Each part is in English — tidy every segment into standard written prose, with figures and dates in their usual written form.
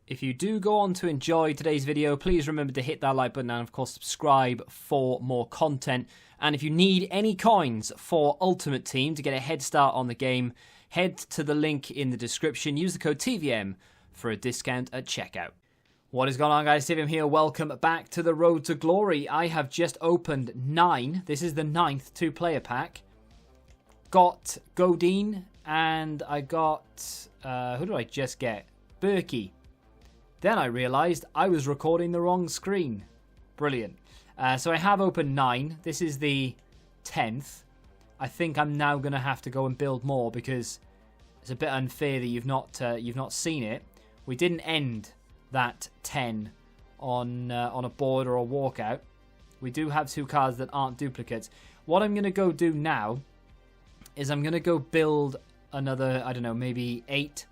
If you do go on to enjoy today's video, please remember to hit that like button and of course subscribe for more content. And if you need any coins for Ultimate Team to get a head start on the game, head to the link in the description. Use the code TVM for a discount at checkout. What is going on, guys? TVM here. Welcome back to the Road to Glory. I have just opened 9. This is the 9th two-player pack. Got Godin and I got... who did I just get? Berkey. Then I realised I was recording the wrong screen. Brilliant. So I have opened 9. This is the 10th. I think I'm now going to have to go and build more because it's a bit unfair that you've not seen it. We didn't end that 10 on a board or a walkout. We do have 2 cards that aren't duplicates. What I'm going to go do now is I'm going to go build another, I don't know, maybe 8.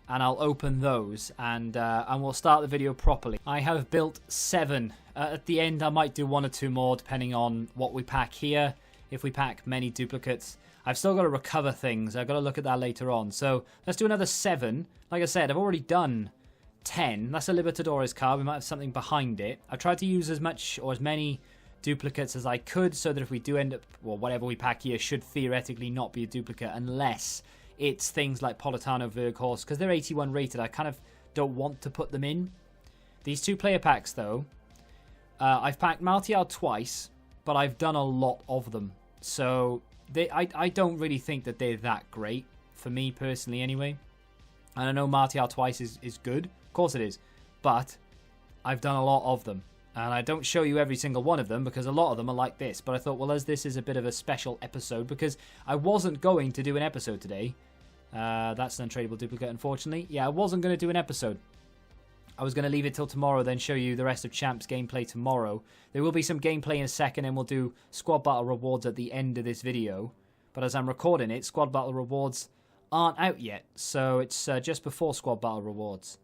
And I'll open those and we'll start the video properly. I have built 7. At the end, I might do 1 or 2 more depending on what we pack here. If we pack many duplicates, I've still got to recover things. I've got to look at that later on. So let's do another 7. Like I said, I've already done 10. That's a Libertadores card. We might have something behind it. I tried to use as much or as many duplicates as I could so that if we do end up, well, whatever we pack here should theoretically not be a duplicate unless it's things like Politano, Verghorst, because they're 81 rated. I kind of don't want to put them in. These 2-player packs, though, I've packed Martial twice, but I've done a lot of them. So I don't really think that they're that great, for me personally anyway. And I know Martial twice is good. Of course it is. But I've done a lot of them. And I don't show you every single one of them because a lot of them are like this. But I thought, well, as this is a bit of a special episode, because I wasn't going to do an episode today. That's an untradeable duplicate, unfortunately. Yeah, I wasn't going to do an episode. I was going to leave it till tomorrow, then show you the rest of Champs gameplay tomorrow. There will be some gameplay in a second, and we'll do Squad Battle rewards at the end of this video. But as I'm recording it, Squad Battle rewards aren't out yet. So it's just before Squad Battle rewards.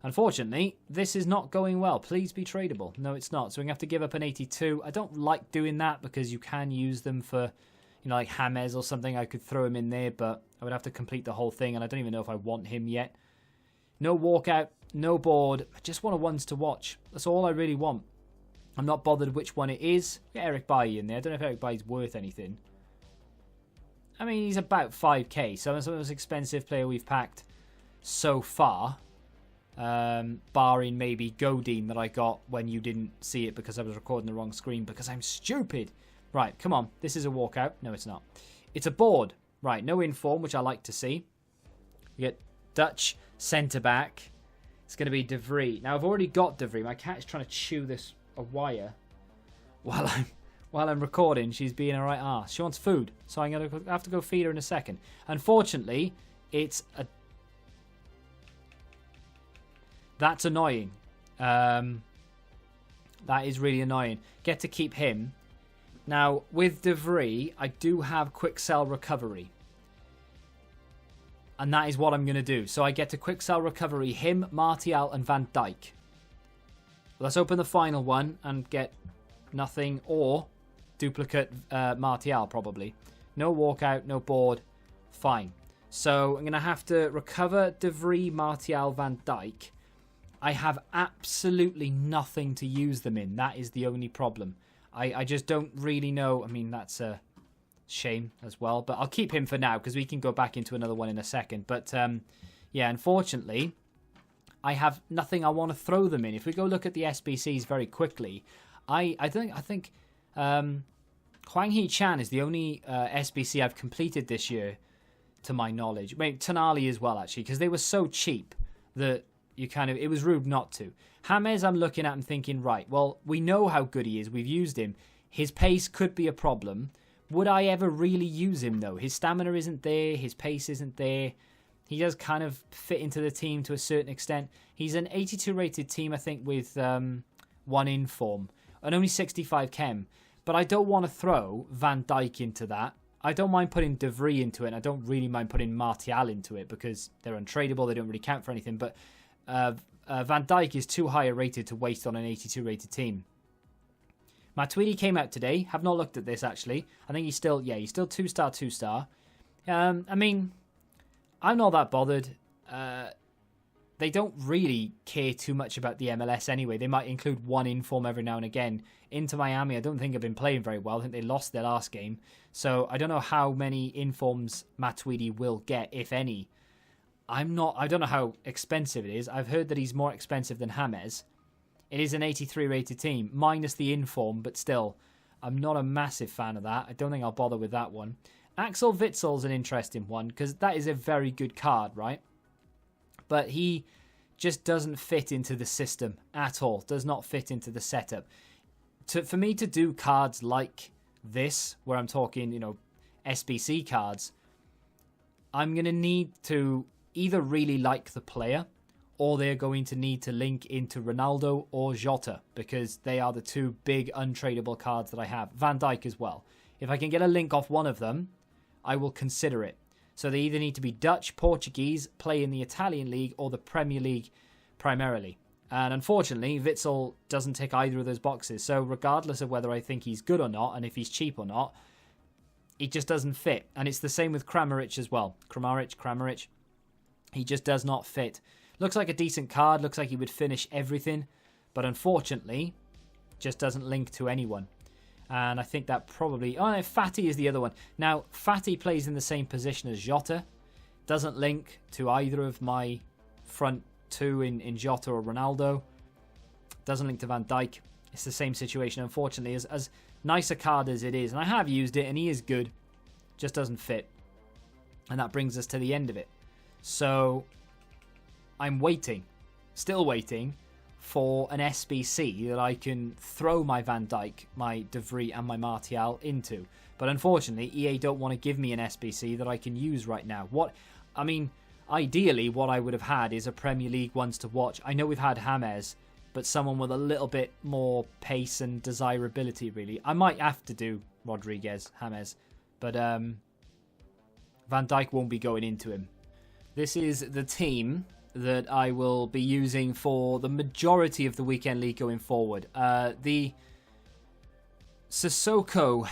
Unfortunately, this is not going well. Please be tradable. No, it's not. So we're going to have to give up an 82. I don't like doing that because you can use them for, you know, like James or something. I could throw him in there, but I would have to complete the whole thing, and I don't even know if I want him yet. No walkout, no board. I just want a ones to watch. That's all I really want. I'm not bothered which one it is. Get Eric Bailly in there. I don't know if Eric Bailly's worth anything. I mean, he's about 5k, so that's the most expensive player we've packed so far. Barring maybe Godin that I got when you didn't see it because I was recording the wrong screen because I'm stupid. Right, come on. This is a walkout. No, it's not. It's a board. Right, no inform, which I like to see. We get Dutch centre-back. It's going to be De Vries. Now, I've already got De Vries. My cat's trying to chew a wire while I'm recording. She's being a right arse. She wants food, so I'm going to have to go feed her in a second. Unfortunately, it's a... That's annoying. That is really annoying. Get to keep him. Now, with De Vries, I do have quick sell recovery. And that is what I'm going to do. So I get to quick sell recovery him, Martial, and Van Dijk. Let's open the final one and get nothing or duplicate Martial, probably. No walkout, no board. Fine. So I'm going to have to recover De Vries, Martial, Van Dijk. I have absolutely nothing to use them in. That is the only problem. I just don't really know. I mean, that's a shame as well. But I'll keep him for now because we can go back into another one in a second. But, yeah, unfortunately, I have nothing I want to throw them in. If we go look at the SBCs very quickly, I think Hwang Hee-chan is the only SBC I've completed this year, to my knowledge. Maybe Tonali as well, actually, because they were so cheap that... it was rude not to. James, I'm looking at and thinking, right, well, we know how good he is. We've used him. His pace could be a problem. Would I ever really use him, though? His stamina isn't there. His pace isn't there. He does kind of fit into the team to a certain extent. He's an 82 rated team, I think, with 1 inform. And only 65 chem. But I don't want to throw Van Dijk into that. I don't mind putting De Vries into it. And I don't really mind putting Martial into it because they're untradeable. They don't really count for anything. But... Van Dijk is too high rated to waste on an 82 rated team. Matuidi came out today. Have not looked at this actually. I think he's still 2-star. I mean, I'm not that bothered. they don't really care too much about the MLS anyway. They might include one inform every now and again. Inter Miami, I don't think have been playing very well. I think they lost their last game. So I don't know how many informs Matuidi will get, if any. I don't know how expensive it is. I've heard that he's more expensive than James. It is an 83 rated team, minus the inform, but still, I'm not a massive fan of that. I don't think I'll bother with that one. Axel Witsel's an interesting one, because that is a very good card, right? But he just doesn't fit into the system at all. Does not fit into the setup. For me to do cards like this, where I'm talking, SBC cards, I'm going to need to either really like the player, or they're going to need to link into Ronaldo or Jota, because they are the two big untradeable cards that I have. Van Dijk as well. If I can get a link off one of them, I will consider it. So they either need to be Dutch, Portuguese, play in the Italian League, or the Premier League primarily. And unfortunately, Witsel doesn't tick either of those boxes. So regardless of whether I think he's good or not, and if he's cheap or not, it just doesn't fit. And it's the same with Kramaric as well. Kramaric. He just does not fit. Looks like a decent card. Looks like he would finish everything. But unfortunately, just doesn't link to anyone. And I think that probably... Oh, no, Fati is the other one. Now, Fati plays in the same position as Jota. Doesn't link to either of my front two in Jota or Ronaldo. Doesn't link to Van Dijk. It's the same situation, unfortunately. As nice a card as it is, and I have used it, and he is good, just doesn't fit. And that brings us to the end of it. So, I'm waiting. Still waiting for an SBC that I can throw my Van Dijk, my De Vrij and my Martial into. But unfortunately, EA don't want to give me an SBC that I can use right now. Ideally, what I would have had is a Premier League ones to watch. I know we've had James, but someone with a little bit more pace and desirability, really. I might have to do Rodriguez, James, but Van Dijk won't be going into him. This is the team that I will be using for the majority of the Weekend League going forward. The Sissoko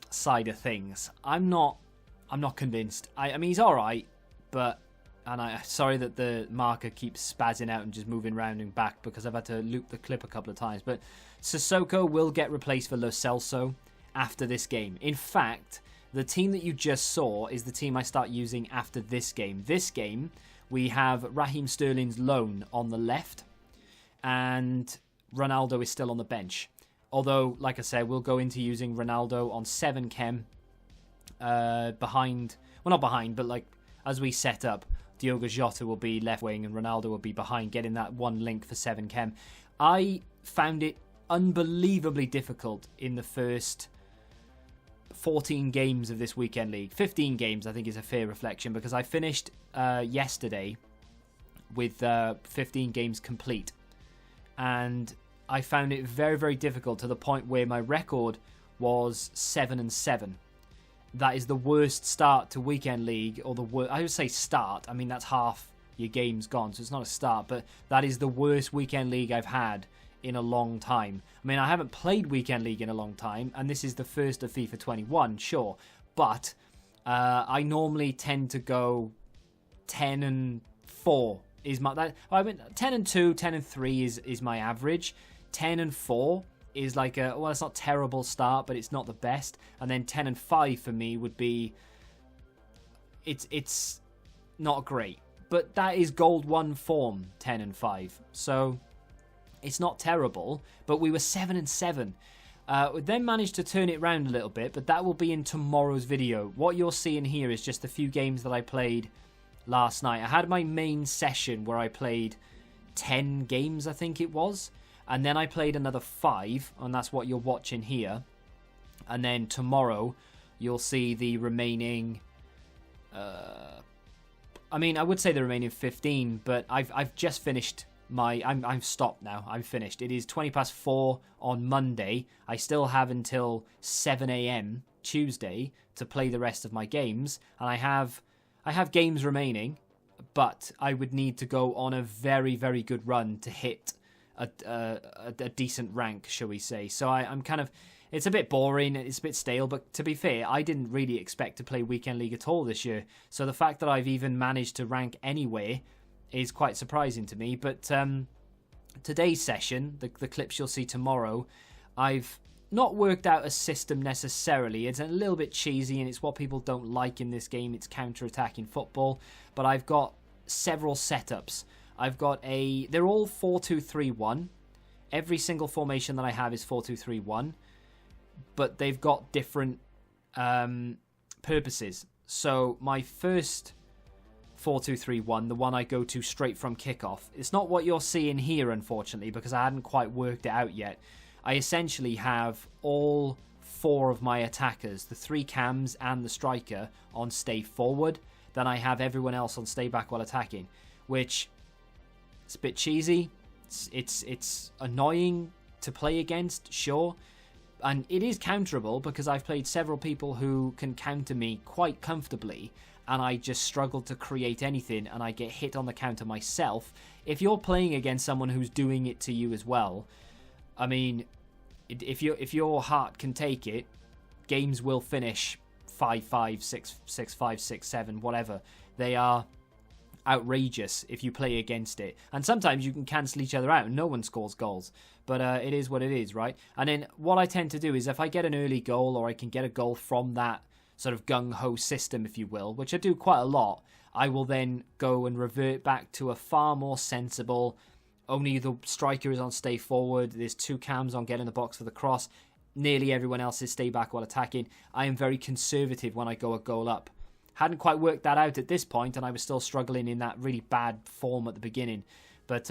side of things, I'm not convinced. I mean, he's all right, but sorry that the marker keeps spazzing out and just moving round and back because I've had to loop the clip a couple of times. But Sissoko will get replaced for Lo Celso after this game. In fact, the team that you just saw is the team I start using after this game. This game, we have Raheem Sterling's loan on the left, and Ronaldo is still on the bench. Although, like I said, we'll go into using Ronaldo on 7 chem behind... Well, not behind, but like as we set up, Diogo Jota will be left wing and Ronaldo will be behind, getting that one link for 7 chem. I found it unbelievably difficult in the first 14 games of this Weekend League. 15 games, I think, is a fair reflection, because I finished yesterday with 15 games complete. And I found it very, very difficult, to the point where my record was 7-7. That is the worst start to Weekend League, or the worst. I would say start. I mean, that's half your game's gone, so it's not a start. But that is the worst Weekend League I've had in a long time. I mean, I haven't played Weekend League in a long time, and this is the first of FIFA 21, sure. But I normally tend to go 10-4 is my... 10-2, 10-3 is my average. 10-4 is like a... Well, it's not a terrible start, but it's not the best. And then 10-5 for me would be... It's not great. But that is Gold 1 form, 10-5. So it's not terrible, but we were 7-7. We then managed to turn it around a little bit, but that will be in tomorrow's video. What you're seeing here is just a few games that I played last night. I had my main session where I played 10 games, I think it was. And then I played another 5, and that's what you're watching here. And then tomorrow, you'll see the remaining... I would say the remaining 15, but I've just finished my... I'm stopped now. I'm finished. It is 4:20 on Monday. I still have until 7 a.m. Tuesday to play the rest of my games. And I have games remaining, but I would need to go on a very, very good run to hit a decent rank, shall we say. So I'm kind of... It's a bit boring, it's a bit stale, but to be fair, I didn't really expect to play Weekend League at all this year. So the fact that I've even managed to rank anywhere is quite surprising to me. But today's session, the clips you'll see tomorrow, I've not worked out a system necessarily. It's a little bit cheesy, and it's what people don't like in this game. It's counter-attacking football. But I've got several setups. They're all 4-2-3-1. Every single formation that I have is 4-2-3-1. But they've got different purposes. So my first 4-2-3-1, the one I go to straight from kickoff, it's not what you're seeing here, unfortunately, because I hadn't quite worked it out yet. I essentially have all 4 of my attackers, the 3 cams and the striker, on stay forward. Then I have everyone else on stay back while attacking, which it's a bit cheesy. It's annoying to play against, sure. And it is counterable because I've played several people who can counter me quite comfortably, and I just struggle to create anything, and I get hit on the counter myself. If you're playing against someone who's doing it to you as well, I mean, if your heart can take it, games will finish 5-5, 6-5, 6-7, whatever. They are outrageous if you play against it. And sometimes you can cancel each other out and no one scores goals. But it is what it is, right? And then what I tend to do is if I get an early goal, or I can get a goal from that sort of gung-ho system, if you will, which I do quite a lot, I will then go and revert back to a far more sensible, only the striker is on stay forward, there's 2 cams on get in the box for the cross, nearly everyone else is stay back while attacking. I am very conservative when I go a goal up. Hadn't quite worked that out at this point, and I was still struggling in that really bad form at the beginning. But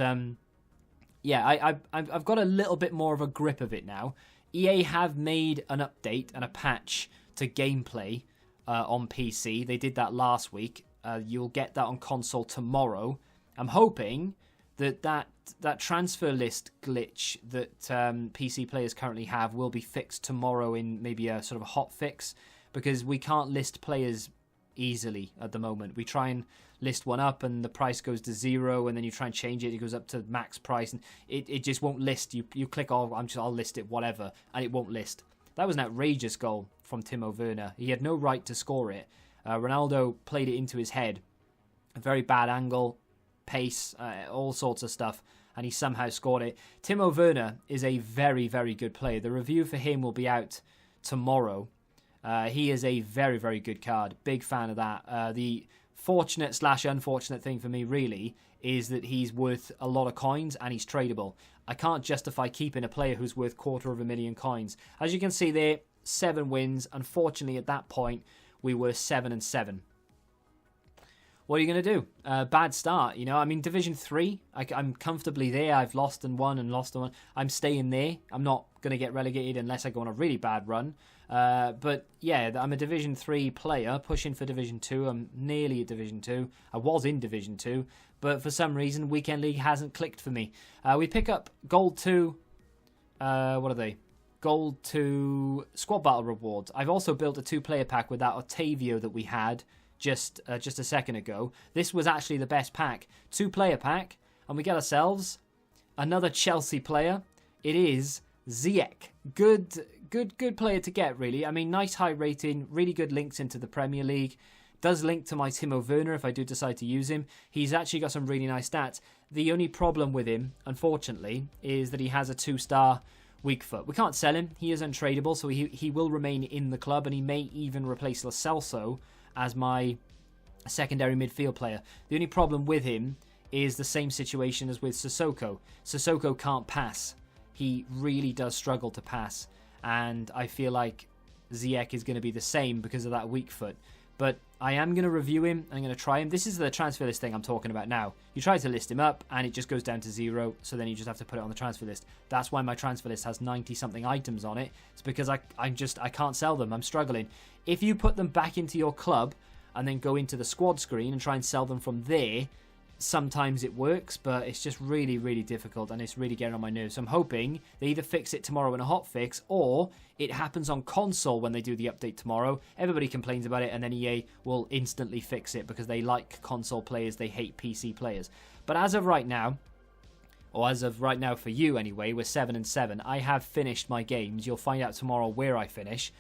yeah, I've got a little bit more of a grip of it now. EA have made an update and a patch to gameplay on PC. They did that last week. You'll get that on console tomorrow. I'm hoping that transfer list glitch that PC players currently have will be fixed tomorrow in maybe a sort of a hot fix, because we can't list players easily at the moment. We try and list one up and the price goes to 0, and then you try and change it goes up to max price, and it just won't list. You click, oh, I'll list it, whatever, and it won't list. That was an outrageous goal from Timo Werner. He had no right to score it. Ronaldo played it into his head, a very bad angle, pace, all sorts of stuff, and he somehow scored it. Timo Werner is a very, very good player. The review for him will be out tomorrow. He is a very, very good card. Big fan of that. The fortunate/unfortunate thing for me, really, is that he's worth a lot of coins and he's tradable. I can't justify keeping a player who's worth 250,000 coins. As you can see there, 7 wins. Unfortunately, at that point, we were 7-7. What are you going to do? Bad start, you know. I mean, Division 3, I'm comfortably there. I've lost and won and lost and won. I'm staying there. I'm not going to get relegated unless I go on a really bad run. But yeah, I'm a Division 3 player, pushing for Division 2. I'm nearly at Division 2. I was in Division 2, but for some reason, Weekend League hasn't clicked for me. We pick up Gold 2. What are they? Gold 2 Squad Battle rewards. I've also built a 2-player pack with that Otavio that we had just a second ago. This was actually the best pack. 2-player pack, and we get ourselves another Chelsea player. It is Ziyech. Good player to get, really. I mean, nice high rating, really good links into the Premier League. Does link to my Timo Werner if I do decide to use him. He's actually got some really nice stats. The only problem with him, unfortunately, is that he has a 2-star weak foot. We can't sell him. He is untradeable, so he will remain in the club, and he may even replace Lo Celso as my secondary midfield player. The only problem with him is the same situation as with Sissoko. Sissoko can't pass. He really does struggle to pass, and I feel like Ziyech is going to be the same because of that weak foot. But I am going to review him. I'm going to try him. This is the transfer list thing I'm talking about now. You try to list him up and it just goes down to 0. So then you just have to put it on the transfer list. That's why my transfer list has 90 something items on it. It's because I can't sell them. I'm struggling. If you put them back into your club and then go into the squad screen and try and sell them from there, sometimes it works, but it's just really, really difficult, and it's really getting on my nerves. So I'm hoping they either fix it tomorrow in a hot fix, or it happens on console when they do the update tomorrow. Everybody complains about it, and then EA will instantly fix it because they like console players, they hate PC players. But as of right now, or as of right now for you anyway, we're 7-7. I have finished my games. You'll find out tomorrow where I finish.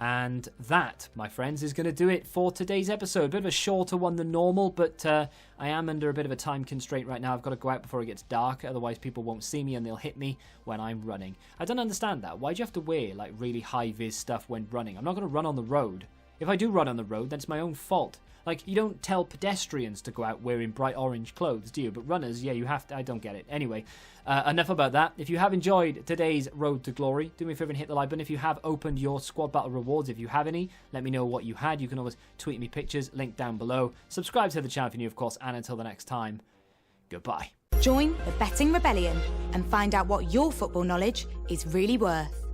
And that, my friends, is going to do it for today's episode. A bit of a shorter one than normal, but I am under a bit of a time constraint right now. I've got to go out before it gets dark, otherwise people won't see me and they'll hit me when I'm running. I don't understand that. Why do you have to wear like really high-vis stuff when running? I'm not going to run on the road. If I do run on the road, then it's my own fault. Like, you don't tell pedestrians to go out wearing bright orange clothes, do you? But runners, yeah, you have to. I don't get it. Anyway, enough about that. If you have enjoyed today's Road to Glory, do me a favor and hit the like button. If you have opened your squad battle rewards, if you have any, let me know what you had. You can always tweet me pictures, link down below. Subscribe to the channel if you're new, of course, and until the next time, goodbye. Join the Betting Rebellion and find out what your football knowledge is really worth.